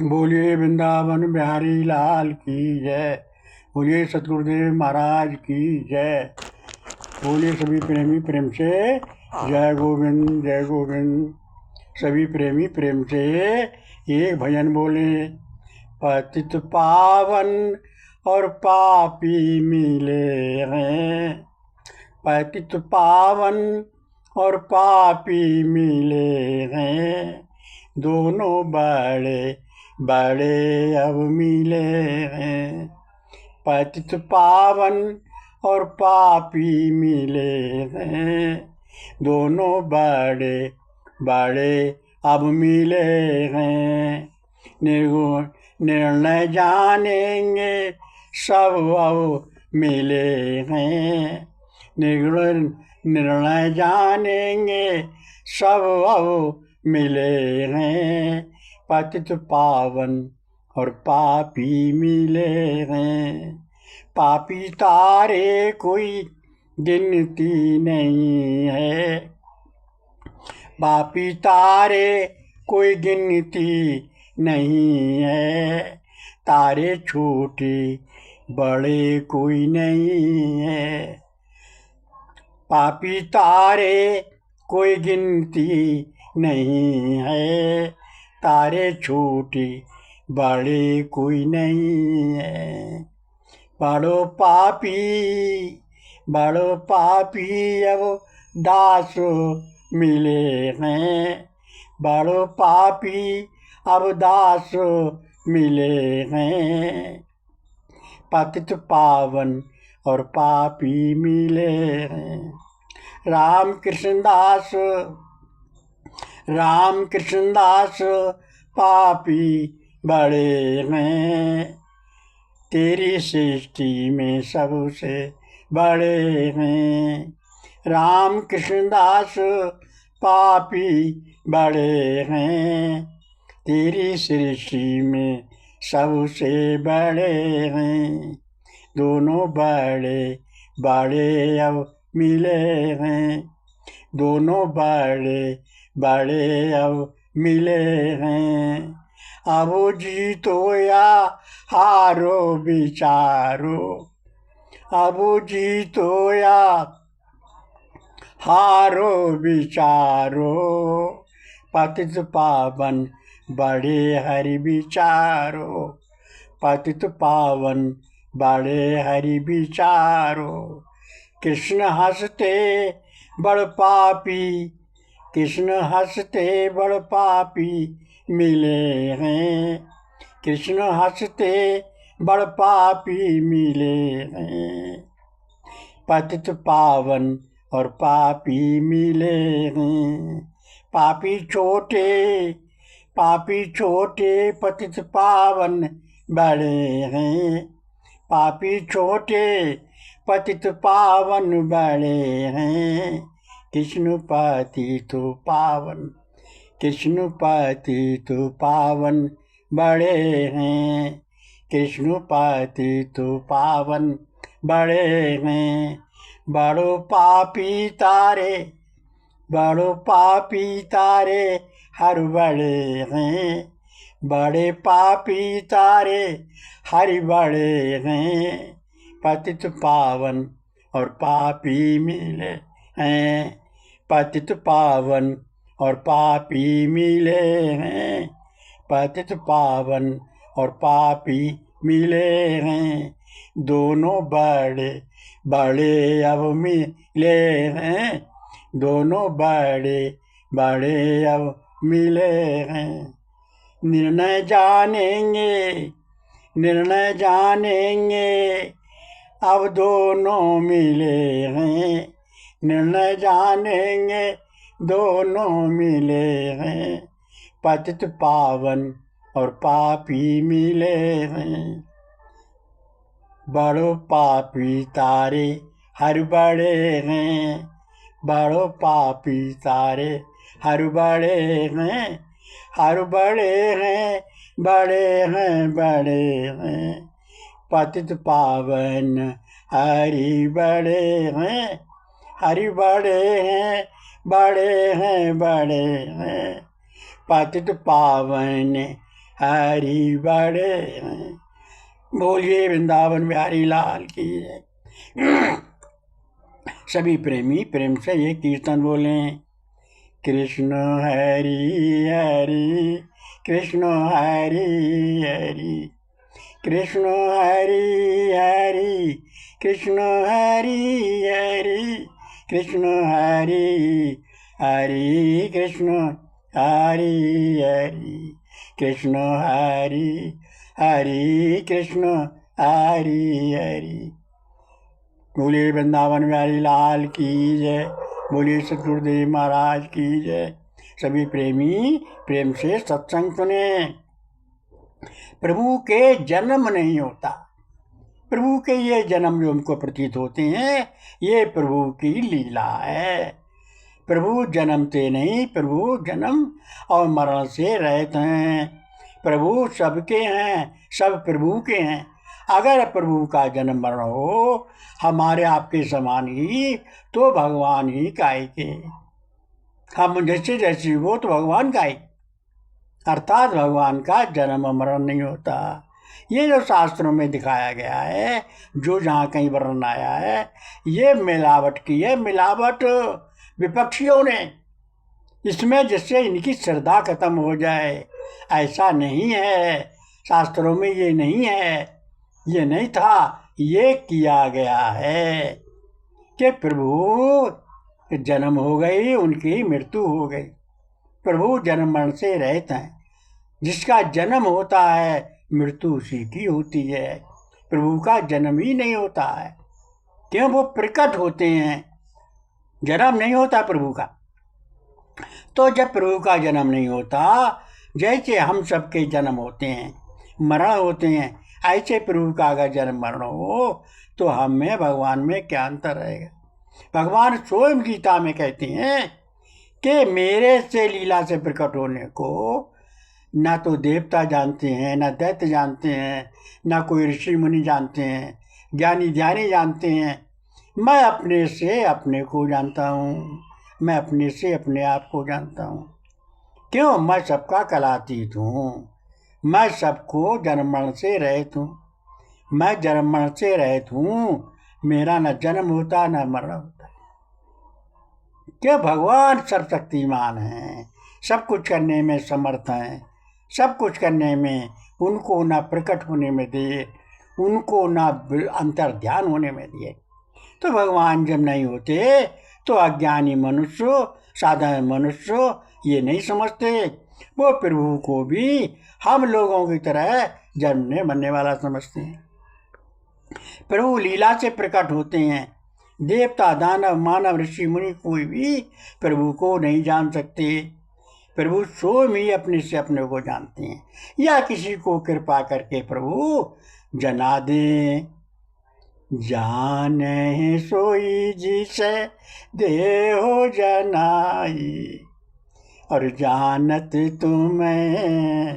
बोलिए वृंदावन बिहारी लाल की जय। बोलिए सतगुरुदेव महाराज की जय। बोलिए सभी प्रेमी प्रेम से जय गोविंद जय गोविंद। सभी प्रेमी प्रेम से एक भजन बोले। पतित पावन और पापी मिले हैं, पतित पावन और पापी मिले हैं, दोनों बड़े बड़े अब मिले हैं। पतित पावन और पापी मिले हैं, दोनों बड़े बड़े अब मिले हैं। निर्गुण निर्णय जानेंगे सब अब मिले हैं, निर्गुण निर्णय जानेंगे सब अब मिले हैं। पतित पावन और पापी मिले हैं, पापी तारे कोई गिनती नहीं है, पापी तारे कोई गिनती नहीं है, तारे छोटे बड़े कोई नहीं है। पापी तारे कोई गिनती नहीं है, तारे छोटे बड़े कोई नहीं है। बड़ो पापी अब दास मिले हैं, बड़ो पापी अब दास मिले हैं। पतित पावन और पापी मिले हैं। राम कृष्ण दास पापी बड़े हैं, तेरी सृष्टि में सबसे बड़े हैं। राम कृष्ण दास पापी बड़े हैं, तेरी सृष्टि में सबसे बड़े हैं, दोनों बड़े बड़े अब मिले हैं, दोनों बड़े बड़े अब मिले हैं। अब जीतो या हारो विचारो, अब जीतो या हारो विचारो, पतित पावन बड़े हरि विचारो, पतित पावन बड़े हरि विचारो। कृष्ण हंसते बड़ पापी, कृष्ण हंसते बड़ पापी मिले हैं, कृष्ण हंसते बड़ पापी मिले हैं। पतित पावन और पापी मिले हैं, पापी छोटे पतित पावन बड़े हैं, पापी छोटे पतित पावन बड़े हैं। कृष्ण पतित पावन, कृष्ण पतित पावन बड़े हैं, कृष्ण पतित पावन बड़े हैं। बड़ो पापी तारे हर बड़े हैं, बड़े पापी तारे हरि बड़े हैं। पतित पावन और पापी मिले हैं, पतित पावन और पापी मिले हैं, पतित पावन और पापी मिले हैं, दोनों बड़े बड़े अब मिले हैं, दोनों बड़े बड़े अब मिले हैं। निर्णय जानेंगे अब दोनों मिले हैं, निर्णय जानेंगे दोनों मिले हैं। पतित पावन और पापी मिले हैं, बड़ो पापी तारे हर बड़े हैं, बड़ो पापी तारे हर बड़े हैं, हर बड़े हैं बड़े हैं। पतित पावन हरि बड़े हैं, हरि बड़े हैं बड़े हैं। पतित पावन हरि बड़े हैं। बोलिए वृंदावन बिहारी लाल की जय। सभी प्रेमी प्रेम से ये कीर्तन बोलें। कृष्ण हरि हरि कृष्ण हरि हरि कृष्ण हरि हरि कृष्ण हरि हरि कृष्ण हरि हरि कृष्ण हरि हरि कृष्ण हरि हरि कृष्ण हरि हरि। बोलिए वृंदावन बिहारी लाल की जय। बोलिए सतगुरुदेव महाराज की जय। सभी प्रेमी प्रेम से सत्संग सुने। प्रभु के जन्म नहीं होता। प्रभु के ये जन्म जो हमको प्रतीत होते हैं ये प्रभु की लीला है। प्रभु जन्मते नहीं, प्रभु जन्म और मरण से रहित हैं। प्रभु सबके हैं, सब प्रभु के हैं। अगर प्रभु का जन्म मरण हो हमारे आपके समान ही तो भगवान ही काय के। हम जैसे जैसे वो तो भगवान का ही, अर्थात भगवान का जन्म मरण नहीं होता। ये जो शास्त्रों में दिखाया गया है, जो जहाँ कहीं वर्णन आया है, ये मिलावट की है, मिलावट विपक्षियों ने, इसमें जिससे इनकी श्रद्धा खत्म हो जाए। ऐसा नहीं है, शास्त्रों में ये नहीं है, ये नहीं था, ये किया गया है कि प्रभु जन्म हो गई, उनकी मृत्यु हो गई। प्रभु जन्म मरण से रहित हैं। जिसका जन्म होता है मृत्यु उसी की होती है। प्रभु का जन्म ही नहीं होता है, क्यों? वो प्रकट होते हैं, जन्म नहीं होता प्रभु का। तो जब प्रभु का जन्म नहीं होता, जैसे हम सबके जन्म होते हैं, मरण होते हैं, ऐसे प्रभु का अगर जन्म मरण हो तो हम में भगवान में क्या अंतर रहेगा? भगवान स्वयं गीता में कहते हैं कि मेरे से लीला से प्रकट होने को ना तो देवता जानते हैं, ना दैत्य जानते हैं, ना कोई ऋषि मुनि जानते हैं, ज्ञानी ध्यानी जानते हैं। मैं अपने से अपने को जानता हूँ, मैं अपने से अपने आप को जानता हूँ। क्यों? मैं सबका कलातीत हूँ, मैं सबको जन्म मरण से रहित हूँ। मैं जन्म मरण से रहित हूँ, मेरा न जन्म होता न मरण होता। क्या? भगवान सर्वशक्तिमान हैं, सब कुछ करने में समर्थ हैं, सब कुछ करने में उनको ना प्रकट होने में दिए, उनको ना अंतर ध्यान होने में दिए। तो भगवान जब नहीं होते तो अज्ञानी मनुष्य, साधारण मनुष्य ये नहीं समझते, वो प्रभु को भी हम लोगों की तरह जन्मने मरने वाला समझते हैं। प्रभु लीला से प्रकट होते हैं। देवता दानव मानव ऋषि मुनि कोई भी प्रभु को नहीं जान सकते। प्रभु स्वयं ही अपने से अपने को जानते हैं, या किसी को कृपा करके प्रभु जना दे। जाने सोई जिसे देहो जनाई, और जानत तुम्हें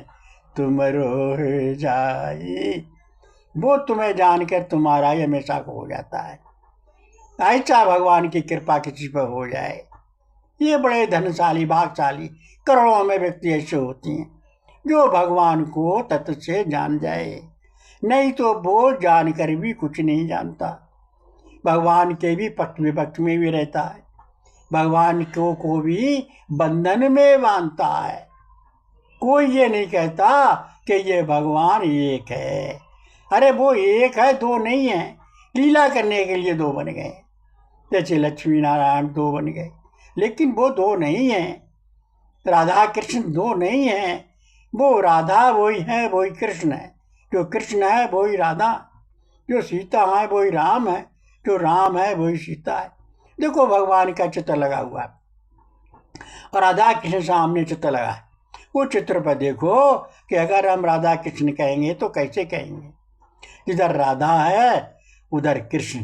तुम रोह जाई। वो तुम्हें जानकर तुम्हारा ही हमेशा को हो जाता है। ऐसा भगवान की कृपा किसी पर हो जाए, ये बड़े धनशाली भागशाली करोड़ों में व्यक्ति ऐसे होते हैं जो भगवान को तत्व से जान जाए। नहीं तो वो जानकर भी कुछ नहीं जानता, भगवान के भी पक्ष विपक्ष में भी रहता है, भगवान को भी बंधन में बांधता है। कोई ये नहीं कहता कि ये भगवान एक है। अरे वो एक है, दो नहीं है। लीला करने के लिए दो बन गए, जैसे लक्ष्मी नारायण दो बन गए, लेकिन वो दो नहीं है। राधा कृष्ण दो नहीं है, वो राधा वही है, वही कृष्ण है। जो कृष्ण है वही राधा, जो सीता है वही राम है, जो राम है वही सीता है। देखो भगवान का चित्र लगा हुआ है और राधा कृष्ण सामने चित्र लगा है। वो चित्र पर देखो कि अगर हम राधा कृष्ण कहेंगे तो कैसे कहेंगे? जिधर राधा है उधर कृष्ण,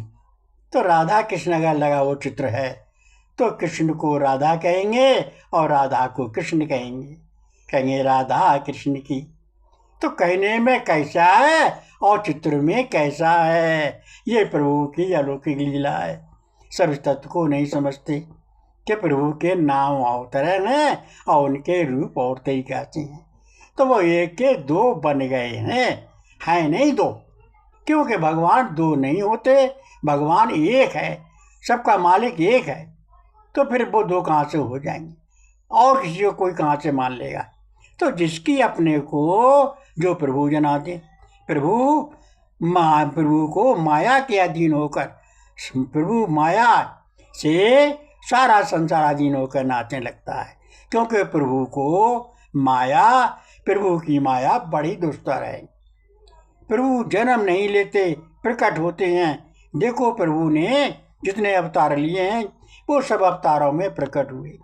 तो राधा कृष्ण अगर लगा वो चित्र है तो कृष्ण को राधा कहेंगे और राधा को कृष्ण कहेंगे, कहेंगे राधा कृष्ण की। तो कहने में कैसा है और चित्र में कैसा है, ये प्रभु की अलौकिक लीला है। सब इस तत्व को नहीं समझते कि प्रभु के नाम और तरह हैं और उनके रूप और तरीका से हैं। तो वो एक के दो बन गए हैं नहीं दो, क्योंकि भगवान दो नहीं होते, भगवान एक है, सबका मालिक एक है। तो फिर वो दो कहाँ से हो जाएंगे, और किसी को कोई कहाँ से मान लेगा। तो जिसकी अपने को जो प्रभु जनाते, प्रभु को माया के अधीन होकर, प्रभु माया से सारा संसार अधीन होकर नाचने लगता है, क्योंकि प्रभु की माया बड़ी दुस्तर है। प्रभु जन्म नहीं लेते, प्रकट होते हैं। देखो प्रभु ने जितने अवतार लिए हैं वो सब अवतारों में प्रकट हुए।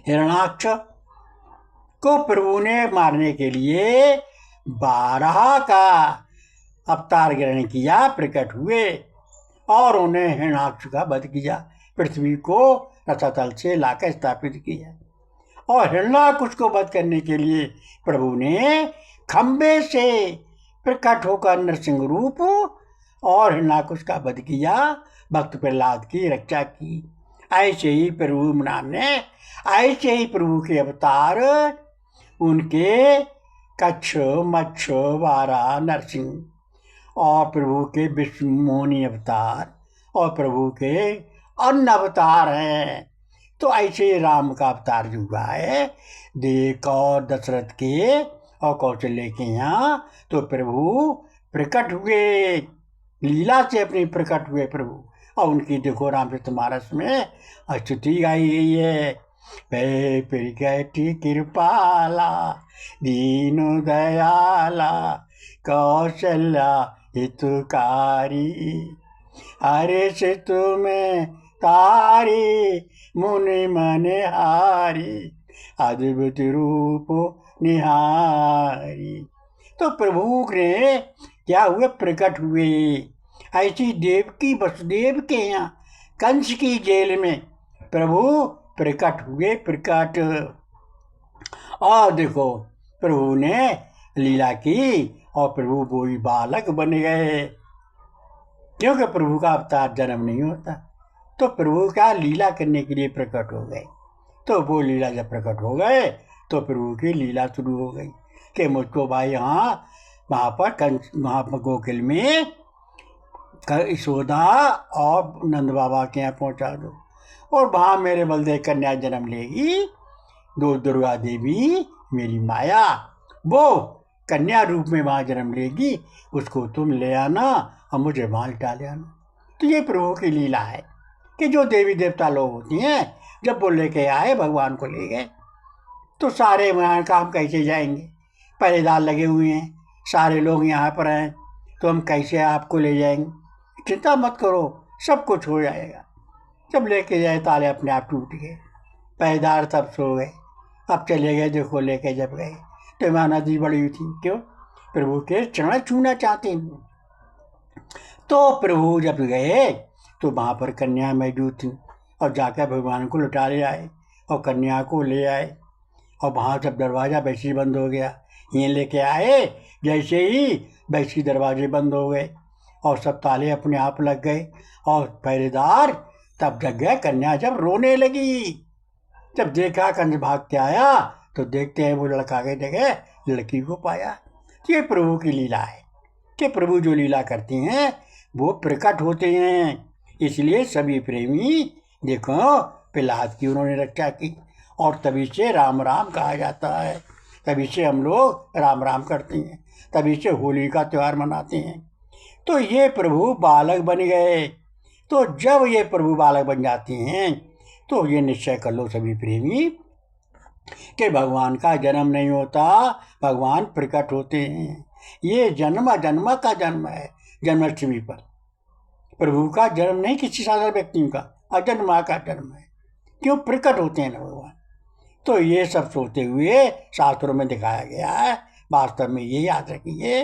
हिरण्याक्ष को प्रभु ने मारने के लिए 12 का अवतार ग्रहण किया, प्रकट हुए और उन्हें हिरण्याक्ष का वध किया, पृथ्वी को रसातल से लाकर स्थापित किया। और हिरण्याक्ष को वध करने के लिए प्रभु ने खंबे से प्रकट होकर नरसिंह रूप और हिरण्याक्ष का वध किया, भक्त प्रहलाद की रक्षा की। ऐसे ही प्रभु के अवतार, उनके कच्छ, मच्छ, वारा, नरसिंह और प्रभु के विष्णु मोहिनी अवतार और प्रभु के अन्य अवतार हैं। तो ऐसे राम का अवतार जो हुआ है, देख और दशरथ के और कौशल्य के यहाँ, तो प्रभु प्रकट हुए, लीला से अपनी प्रकट हुए प्रभु। और उनकी देखो रामचरितमानस में स्तुति गाई गई है, प्रकट कृपाला दीन दयाला कौशल्या हितकारी, हरे से तुम्हें तारी मुनि मन हारी, अद्भुत रूप निहारी। तो प्रभु ने क्या हुए, प्रकट हुए। ऐसी देवकी वसुदेव के यहाँ कंस की जेल में प्रभु प्रकट हुए, प्रकट। और देखो प्रभु ने लीला की और प्रभु वो ही बालक बन गए, क्योंकि प्रभु का अवतार जन्म नहीं होता। तो प्रभु का लीला करने के लिए प्रकट हो गए। तो वो लीला जब प्रकट हो गए तो प्रभु की लीला शुरू हो गई कि मुझको भाई वहाँ पर गोकुल में यशोदा और नंद बाबा के यहाँ पहुँचा दो, और वहाँ मेरे बलदेव कन्या जन्म लेगी, दो दुर्गा देवी मेरी माया, वो कन्या रूप में वहाँ जन्म लेगी, उसको तुम ले आना और मुझे वहाँ लिटा ले आना। तो ये प्रभु की लीला है कि जो देवी देवता लोग होती हैं, जब वो लेके आए, भगवान को ले गए, तो सारे वहाँ काम कैसे जाएंगे, पहरेदार लगे हुए हैं, सारे लोग यहाँ पर हैं, तो हम कैसे आपको ले जाएंगे। चिंता मत करो, सब कुछ हो जाएगा। जब लेके जाए ताले अपने आप टूट गए, पहरेदार सब सो गए, अब चले गए। देखो लेके जब गए तो माना जी बड़ी हुई थी, क्यों, प्रभु के चरण छूना चाहते हैं। तो प्रभु जब गए तो वहाँ पर कन्या मौजूद थी, और जाकर भगवान को लुटा ले आए और कन्या को ले आए। और वहाँ जब दरवाज़ा वैसे ही बंद हो गया, ये लेके आए, जैसे ही वैसे ही दरवाजे बंद हो गए और सब ताले अपने आप लग गए। और पहरेदार तब जग गए, कन्या जब रोने लगी, जब देखा कंस भाग के आया, तो देखते हैं वो लड़का के जगह लड़की को पाया। ये प्रभु की लीला है कि प्रभु जो लीला करते हैं वो प्रकट होते हैं। इसलिए सभी प्रेमी देखो प्रहलाद की उन्होंने रक्षा की, और तभी से राम राम कहा जाता है, तभी से हम लोग राम राम करते हैं, तभी से होली का त्यौहार मनाते हैं। तो ये प्रभु बालक बन गए। तो जब ये प्रभु बालक बन जाते हैं तो ये निश्चय कर लो सभी प्रेमी कि भगवान का जन्म नहीं होता, भगवान प्रकट होते हैं। ये जन्म का जन्म है जन्माष्टमी पर। प्रभु का जन्म नहीं किसी साधारण व्यक्ति का, अजन्मा का जन्म है, क्यों, प्रकट होते हैं ना भगवान। तो ये सब सोचते हुए शास्त्रों में दिखाया गया है। वास्तव में ये याद रखिए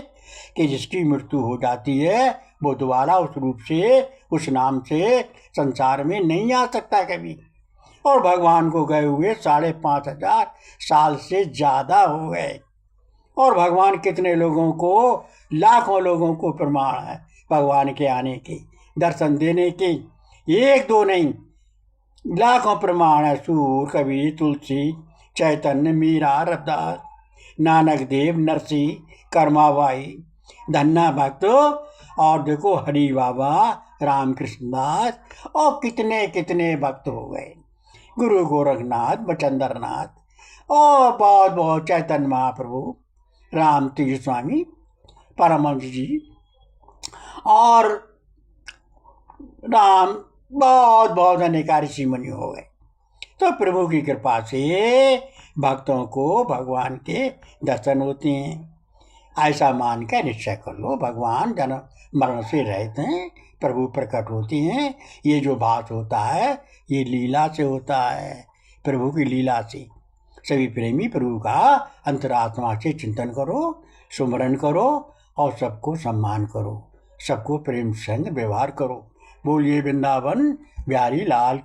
कि जिसकी मृत्यु हो जाती है वो दोबारा उस रूप से, उस नाम से संसार में नहीं आ सकता कभी। और भगवान को गए हुए 5,500 साल से ज़्यादा हो गए, और भगवान कितने लोगों को, लाखों लोगों को प्रमाण है भगवान के आने के, दर्शन देने के, एक दो नहीं, लाखों प्रमाण है। सूर, कबीर, तुलसी, चैतन्य, मीरा, रविदास, नानक देव, नरसी, कर्माबाई, धन्ना भक्त, और देखो हरि बाबा, रामकृष्ण दास, और कितने कितने भक्त हो गए। गुरु गोरखनाथ, बचंद्रनाथ, और बहुत बहुत चैतन्य महाप्रभु, राम तीर्थ स्वामी, परमहंस जी, और राम, बहुत बहुत अनेक ऋषि मुनि हो गए। तो प्रभु की कृपा से भक्तों को भगवान के दर्शन होते हैं। ऐसा मान कर निश्चय कर लो, भगवान जन्म मरण से रहते हैं, प्रभु प्रकट होते हैं। ये जो भास होता है ये लीला से होता है, प्रभु की लीला से। सभी प्रेमी प्रभु का अंतरात्मा से चिंतन करो, सुमरन करो, और सबको सम्मान करो, सबको प्रेम संग व्यवहार करो। बोलिए वृंदावन बिहारी लाल